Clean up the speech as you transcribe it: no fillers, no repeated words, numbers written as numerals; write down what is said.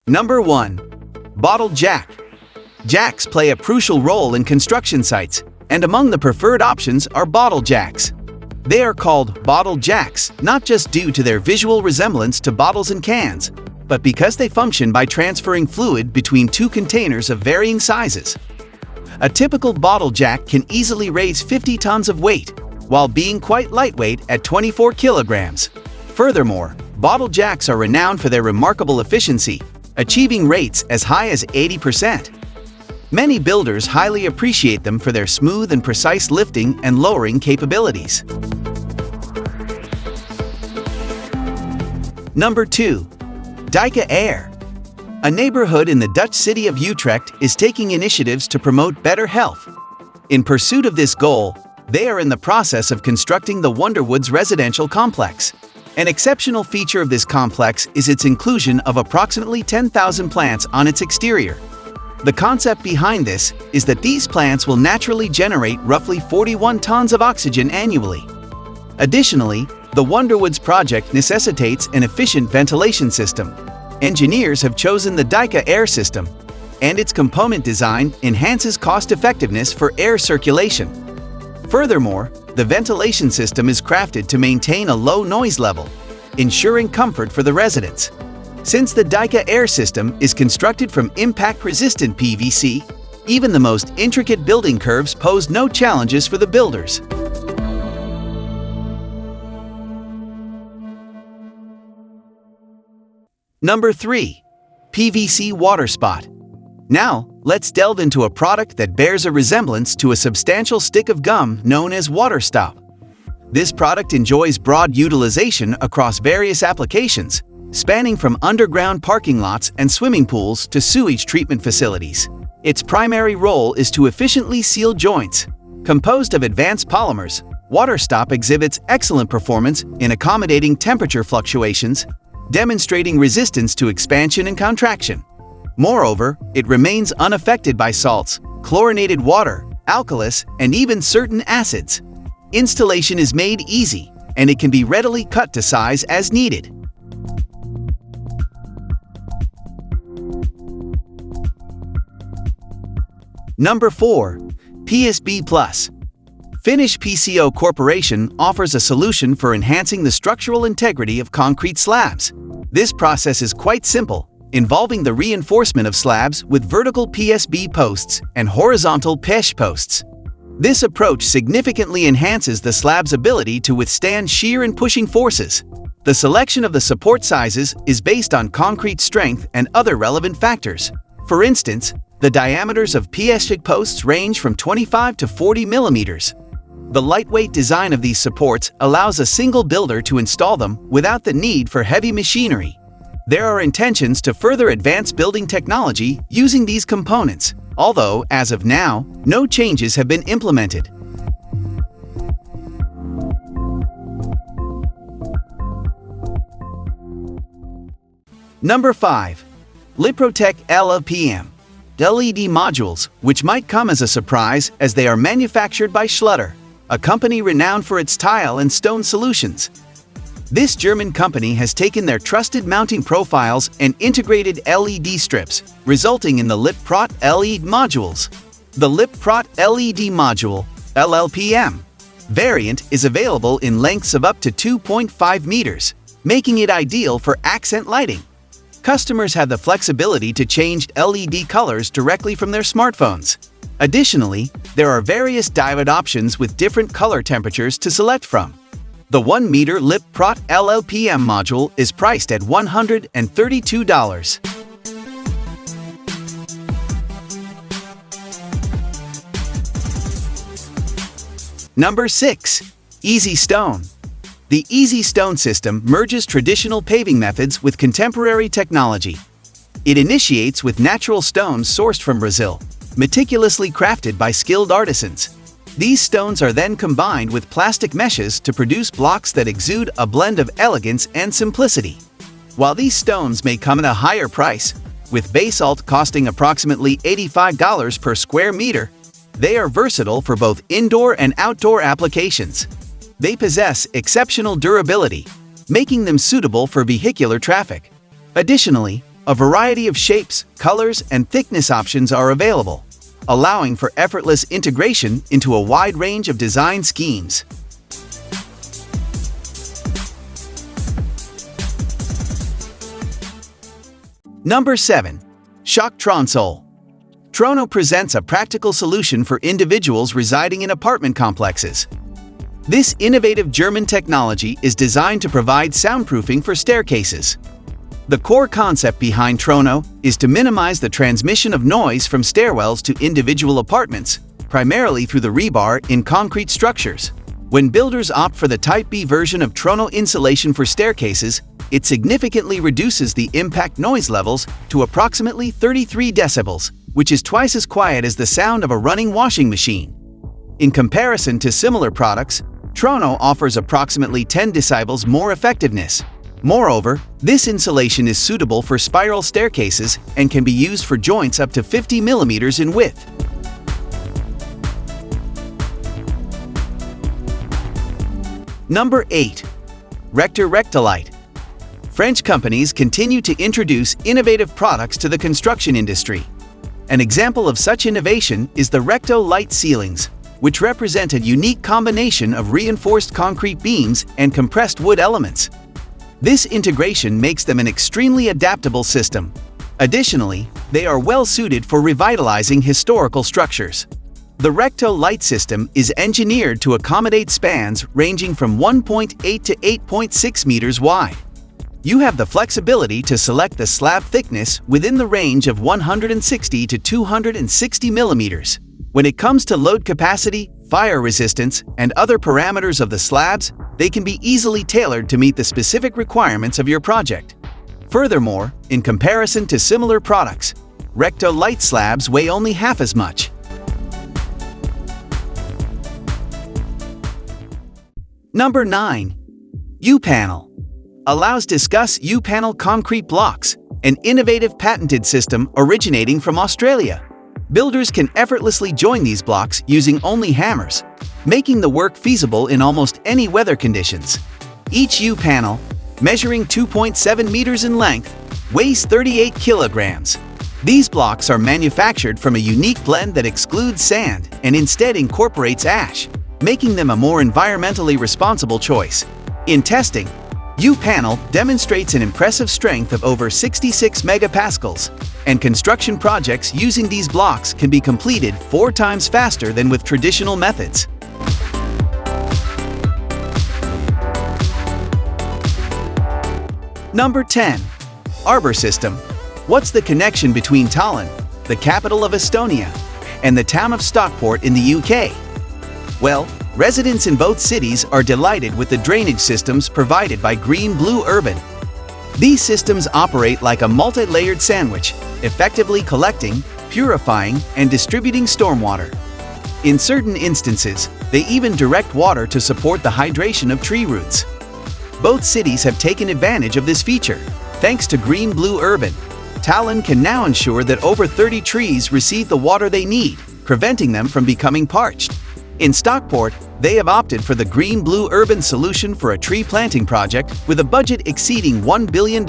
Number 1. Bottle jack. Jacks play a crucial role in construction sites, and among the preferred options are bottle jacks. They are called bottle jacks not just due to their visual resemblance to bottles and cans, but because they function by transferring fluid between two containers of varying sizes. A typical bottle jack can easily raise 50 tons of weight, while being quite lightweight at 24 kilograms. Furthermore, bottle jacks are renowned for their remarkable efficiency, achieving rates as high as 80%. Many builders highly appreciate them for their smooth and precise lifting and lowering capabilities. Number 2. Dijke Air. A neighborhood in the Dutch city of Utrecht is taking initiatives to promote better health. In pursuit of this goal, they are in the process of constructing the Wonderwoods residential complex. An exceptional feature of this complex is its inclusion of approximately 10,000 plants on its exterior. The concept behind this is that these plants will naturally generate roughly 41 tons of oxygen annually. Additionally, the Wonderwoods project necessitates an efficient ventilation system. Engineers have chosen the Dijke Air system, and its component design enhances cost-effectiveness for air circulation. Furthermore, the ventilation system is crafted to maintain a low noise level, ensuring comfort for the residents. Since the Dijke Air system is constructed from impact-resistant PVC, even the most intricate building curves pose no challenges for the builders. Number 3. PVC Water Spot. Now, let's delve into a product that bears a resemblance to a substantial stick of gum known as Water Stop. This product enjoys broad utilization across various applications, spanning from underground parking lots and swimming pools to sewage treatment facilities. Its primary role is to efficiently seal joints. Composed of advanced polymers, Water Stop exhibits excellent performance in accommodating temperature fluctuations, demonstrating resistance to expansion and contraction. Moreover, it remains unaffected by salts, chlorinated water, alkalis, and even certain acids. Installation is made easy, and it can be readily cut to size as needed. Number 4. PSB Plus. Finnish PCO Corporation offers a solution for enhancing the structural integrity of concrete slabs. This process is quite simple, involving the reinforcement of slabs with vertical PSB posts and horizontal PESH posts. This approach significantly enhances the slab's ability to withstand shear and pushing forces. The selection of the support sizes is based on concrete strength and other relevant factors. For instance, the diameters of PSB posts range from 25 to 40 millimeters. The lightweight design of these supports allows a single builder to install them without the need for heavy machinery. There are intentions to further advance building technology using these components, although, as of now, no changes have been implemented. Number 5. Liprotech LLPM. LED modules, which might come as a surprise as they are manufactured by Schluter, a company renowned for its tile and stone solutions. This German company has taken their trusted mounting profiles and integrated LED strips, resulting in the Liprot LED modules. The Liprot LED module, LLPM, variant is available in lengths of up to 2.5 meters, making it ideal for accent lighting. Customers have the flexibility to change LED colors directly from their smartphones. Additionally, there are various diode options with different color temperatures to select from. The 1-meter Liprot LLPM module is priced at $132. Number 6. Easy Stone. The Easy Stone system merges traditional paving methods with contemporary technology. It initiates with natural stones sourced from Brazil, meticulously crafted by skilled artisans. These stones are then combined with plastic meshes to produce blocks that exude a blend of elegance and simplicity. While these stones may come at a higher price, with basalt costing approximately $85 per square meter, they are versatile for both indoor and outdoor applications. They possess exceptional durability, making them suitable for vehicular traffic. Additionally, A variety of shapes, colors, and thickness options are available, allowing for effortless integration into a wide range of design schemes. Number 7. Shock Tronsole. Trono presents a practical solution for individuals residing in apartment complexes. This innovative German technology is designed to provide soundproofing for staircases. The core concept behind Trono is to minimize the transmission of noise from stairwells to individual apartments, primarily through the rebar in concrete structures. When builders opt for the Type B version of Trono insulation for staircases, it significantly reduces the impact noise levels to approximately 33 decibels, which is twice as quiet as the sound of a running washing machine. In comparison to similar products, Trono offers approximately 10 decibels more effectiveness. Moreover, this insulation is suitable for spiral staircases and can be used for joints up to 50 millimeters in width. Number 8. Rector Rectolite. French companies continue to introduce innovative products to the construction industry. An example of such innovation is the Recto-Lite ceilings, which represent a unique combination of reinforced concrete beams and compressed wood elements. This integration makes them an extremely adaptable system. Additionally, they are well suited for revitalizing historical structures. The Recto-Lite system is engineered to accommodate spans ranging from 1.8 to 8.6 meters wide. You have the flexibility to select the slab thickness within the range of 160 to 260 millimeters. When it comes to load capacity, fire resistance, and other parameters of the slabs, they can be easily tailored to meet the specific requirements of your project. Furthermore, in comparison to similar products, Recto-Lite slabs weigh only half as much. Number 9. U-Panel. Allows discuss U-Panel concrete blocks, an innovative patented system originating from Australia. Builders can effortlessly join these blocks using only hammers, making the work feasible in almost any weather conditions. Each U-Panel, measuring 2.7 meters in length, weighs 38 kilograms. These blocks are manufactured from a unique blend that excludes sand and instead incorporates ash, making them a more environmentally responsible choice. In testing, U-Panel demonstrates an impressive strength of over 66 megapascals, and construction projects using these blocks can be completed 4 times faster than with traditional methods. Number 10. Arbor System. What's the connection between Tallinn, the capital of Estonia, and the town of Stockport in the UK? Well, residents in both cities are delighted with the drainage systems provided by Green Blue Urban. These systems operate like a multi-layered sandwich, effectively collecting, purifying, and distributing stormwater. In certain instances, they even direct water to support the hydration of tree roots. Both cities have taken advantage of this feature. Thanks to Green Blue Urban, Tallinn can now ensure that over 30 trees receive the water they need, preventing them from becoming parched. In Stockport, they have opted for the Green Blue Urban solution for a tree planting project with a budget exceeding $1 billion.